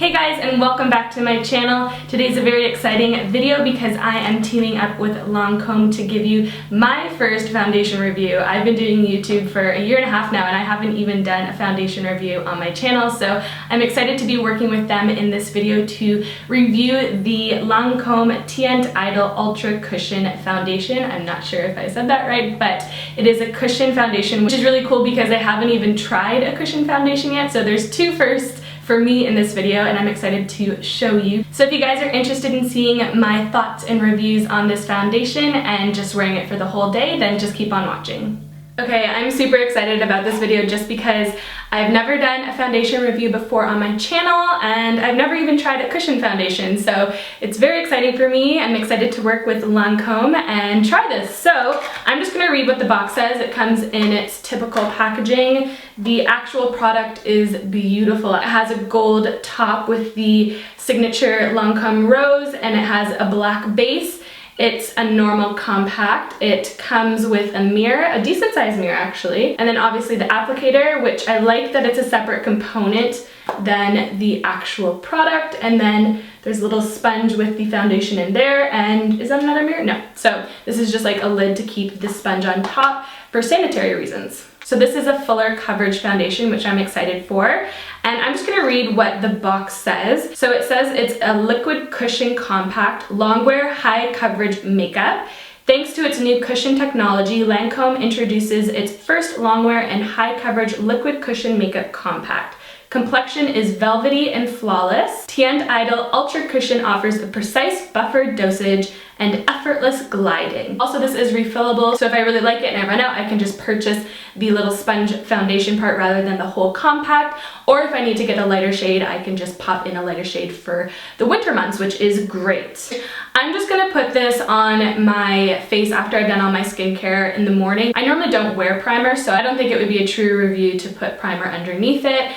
Hey guys, and welcome back to my channel. Today's a very exciting video because I am teaming up with Lancome to give you my first foundation review. I've been doing YouTube for a year and a half now and I haven't even done a foundation review on my channel, so I'm excited to be working with them in this video to review the Lancome Teint Idol Ultra Cushion Foundation. I'm not sure if I said that right, but it is a cushion foundation, which is really cool because I haven't even tried a cushion foundation yet, so there's two firsts for me in this video and I'm excited to show you. So if you guys are interested in seeing my thoughts and reviews on this foundation and just wearing it for the whole day, then just keep on watching. Okay, I'm super excited about this video just because I've never done a foundation review before on my channel and I've never even tried a cushion foundation, so it's very exciting for me. I'm excited to work with Lancome and try this. So I'm just gonna read what the box says. It comes in its typical packaging. The actual product is beautiful. It has a gold top with the signature Lancome rose and it has a black base. It's a normal compact. It comes with a mirror, a decent sized mirror actually, and then obviously the applicator, which I like that it's a separate component than the actual product, and then there's a little sponge with the foundation in there, and is that another mirror? No. So this is just like a lid to keep the sponge on top for sanitary reasons. So this is a fuller coverage foundation, which I'm excited for. And I'm just gonna read what the box says. So it says it's a liquid cushion compact, longwear, high coverage makeup. Thanks to its new cushion technology, Lancome introduces its first longwear and high coverage liquid cushion makeup compact. Complexion is velvety and flawless. Teint Idol Ultra Cushion offers a precise buffered dosage and effortless gliding. Also, this is refillable, so if I really like it and I run out, I can just purchase the little sponge foundation part rather than the whole compact, or if I need to get a lighter shade, I can just pop in a lighter shade for the winter months, which is great. I'm just gonna put this on my face after I've done all my skincare in the morning. I normally don't wear primer, so I don't think it would be a true review to put primer underneath it,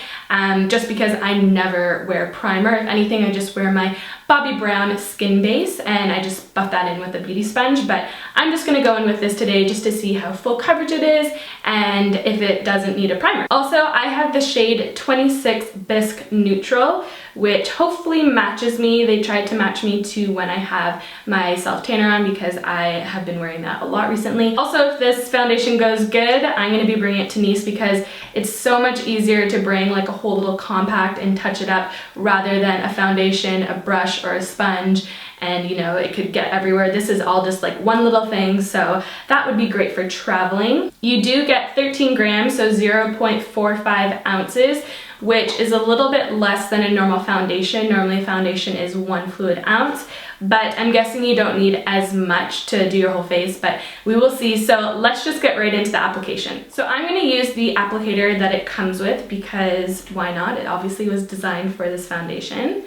just because I never wear primer. If anything, I just wear my Bobbi Brown skin base and I just buff that in with a beauty sponge, but I'm just gonna go in with this today just to see how full coverage it is and if it doesn't need a primer. Also, I have the shade 26 Bisque Neutral, which hopefully matches me. They tried to match me to when I have my self tanner on because I have been wearing that a lot recently. Also, if this foundation goes good, I'm gonna be bringing it to Nice because it's so much easier to bring like a whole little compact and touch it up rather than a foundation, a brush, or a sponge, and you know, it could get everywhere. This is all just like one little thing, so that would be great for traveling. You do get 13 grams, so 0.45 ounces, which is a little bit less than a normal foundation. Normally a foundation is 1 fluid ounce, but I'm guessing you don't need as much to do your whole face, but we will see. So let's just get right into the application. So I'm gonna use the applicator that it comes with because why not? It obviously was designed for this foundation.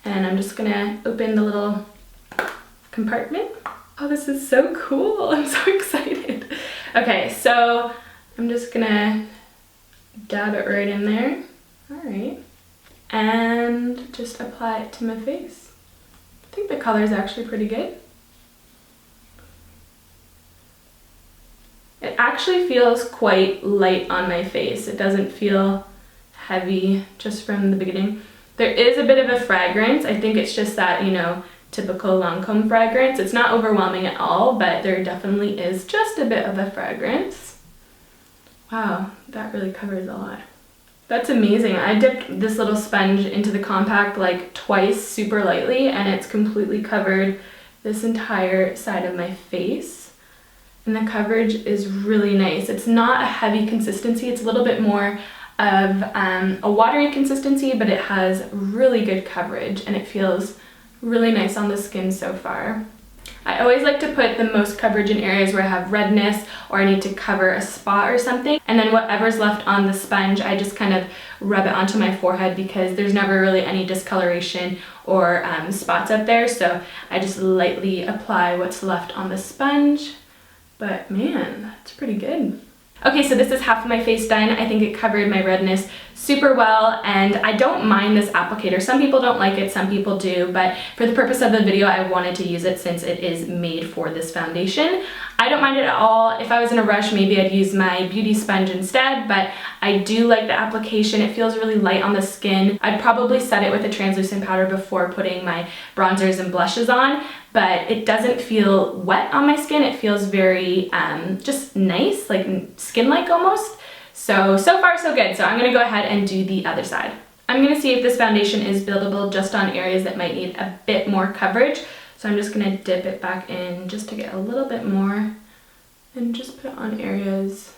And I'm just gonna open the little compartment. Oh, this is so cool. I'm so excited. Okay, so I'm just gonna dab it right in there. All right. And just apply it to my face. I think the color is actually pretty good. It actually feels quite light on my face. It doesn't feel heavy just from the beginning. There is a bit of a fragrance. I think it's just that, you know, typical Lancome fragrance. It's not overwhelming at all, but there definitely is just a bit of a fragrance. Wow, that really covers a lot. That's amazing. I dipped this little sponge into the compact like twice super lightly and it's completely covered this entire side of my face. And the coverage is really nice. It's not a heavy consistency. It's a little bit more of a watery consistency, but it has really good coverage and it feels really nice on the skin so far. I always like to put the most coverage in areas where I have redness or I need to cover a spot or something, and then whatever's left on the sponge I just kind of rub it onto my forehead because there's never really any discoloration or spots up there, so I just lightly apply what's left on the sponge. But man, that's pretty good. Okay, so this is half of my face done. I think it covered my redness super well, and I don't mind this applicator. Some people don't like it, some people do, but for the purpose of the video, I wanted to use it since it is made for this foundation. I don't mind it at all. If I was in a rush, maybe I'd use my beauty sponge instead, but I do like the application. It feels really light on the skin. I'd probably set it with a translucent powder before putting my bronzers and blushes on, but it doesn't feel wet on my skin. It feels very just nice, like skin-like almost. So far so good. So I'm gonna go ahead and do the other side. I'm gonna see if this foundation is buildable just on areas that might need a bit more coverage. So I'm just gonna dip it back in just to get a little bit more and just put it on areas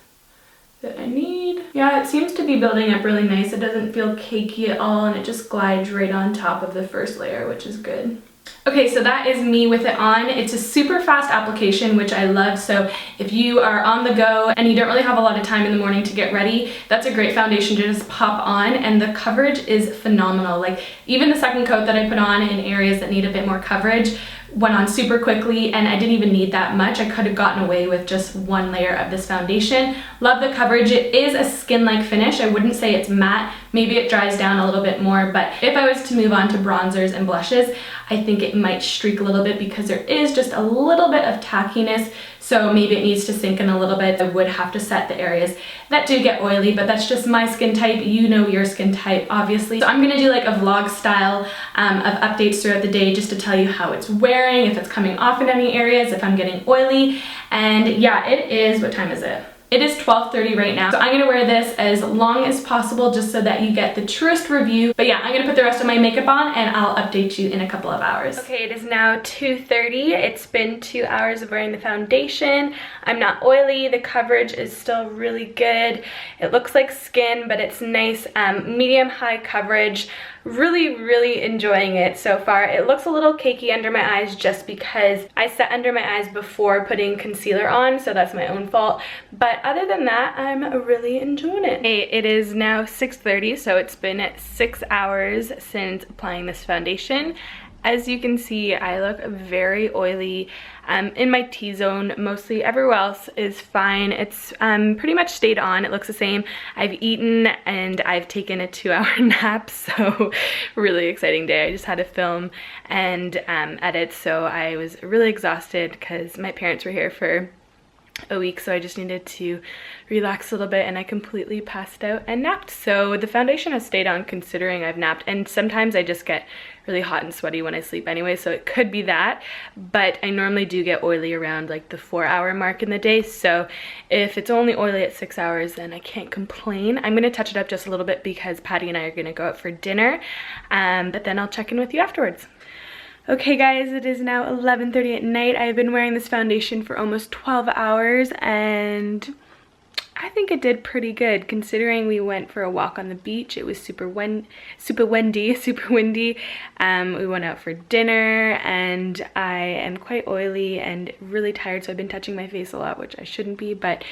that I need. Yeah, it seems to be building up really nice. It doesn't feel cakey at all, and it just glides right on top of the first layer, which is good. Okay, so that is me with it on. It's a super fast application, which I love. So if you are on the go and you don't really have a lot of time in the morning to get ready, that's a great foundation to just pop on, and the coverage is phenomenal. Like even the second coat that I put on in areas that need a bit more coverage went on super quickly, and I didn't even need that much. I could have gotten away with just one layer of this foundation. Love the coverage. It is a skin-like finish. I wouldn't say it's matte. Maybe it dries down a little bit more, but if I was to move on to bronzers and blushes, I think it might streak a little bit because there is just a little bit of tackiness, so maybe it needs to sink in a little bit. I would have to set the areas that do get oily, but that's just my skin type. You know your skin type, obviously. So I'm gonna do like a vlog style of updates throughout the day just to tell you how it's wearing, if it's coming off in any areas, if I'm getting oily. And yeah, it is, what time is it? It is 12:30 right now, so I'm gonna wear this as long as possible just so that you get the truest review. But yeah, I'm gonna put the rest of my makeup on and I'll update you in a couple of hours. Okay, it is now 2:30. It's been 2 hours of wearing the foundation. I'm not oily. The coverage is still really good. It looks like skin, but it's nice, medium-high coverage. Really enjoying it so far. It looks a little cakey under my eyes just because I set under my eyes before putting concealer on, so that's my own fault. But other than that, I'm really enjoying it. Hey, it is now 6:30, so it's been 6 hours since applying this foundation. As you can see, I look very oily in my T-zone mostly. Everywhere else is fine. It's pretty much stayed on. It looks the same. I've eaten and I've taken a 2-hour nap, so really exciting day. I just had to film and edit, so I was really exhausted because my parents were here for a week, so I just needed to relax a little bit, and I completely passed out and napped. So the foundation has stayed on considering I've napped, and sometimes I just get really hot and sweaty when I sleep anyway, so it could be that, but I normally do get oily around like the 4-hour mark in the day, so if it's only oily at 6 hours, then I can't complain. I'm gonna touch it up just a little bit because Patty and I are gonna go out for dinner, but then I'll check in with you afterwards. Okay guys, it is now 11:30 at night. I've been wearing this foundation for almost 12 hours and I think it did pretty good considering we went for a walk on the beach. It was super windy. We went out for dinner and I am quite oily and really tired, so I've been touching my face a lot, which I shouldn't be, but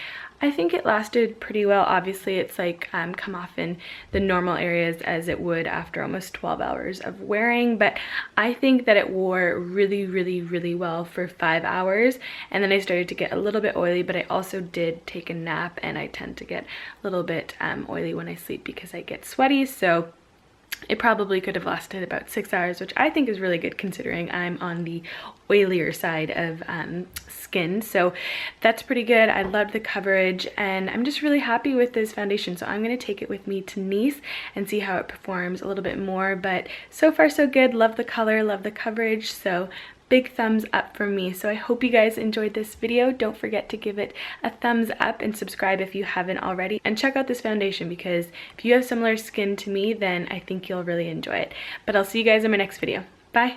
I think it lasted pretty well. Obviously it's like come off in the normal areas as it would after almost 12 hours of wearing, but I think that it wore really well for 5 hours, and then I started to get a little bit oily, but I also did take a nap, and I tend to get a little bit oily when I sleep because I get sweaty, so it probably could have lasted about 6 hours, which I think is really good considering I'm on the oilier side of skin. So that's pretty good. I loved the coverage and I'm just really happy with this foundation. So I'm going to take it with me to Nice and see how it performs a little bit more. But so far so good. Love the color, love the coverage. So big thumbs up from me. So I hope you guys enjoyed this video. Don't forget to give it a thumbs up and subscribe if you haven't already, and check out this foundation because if you have similar skin to me, then I think you'll really enjoy it. But I'll see you guys in my next video. Bye.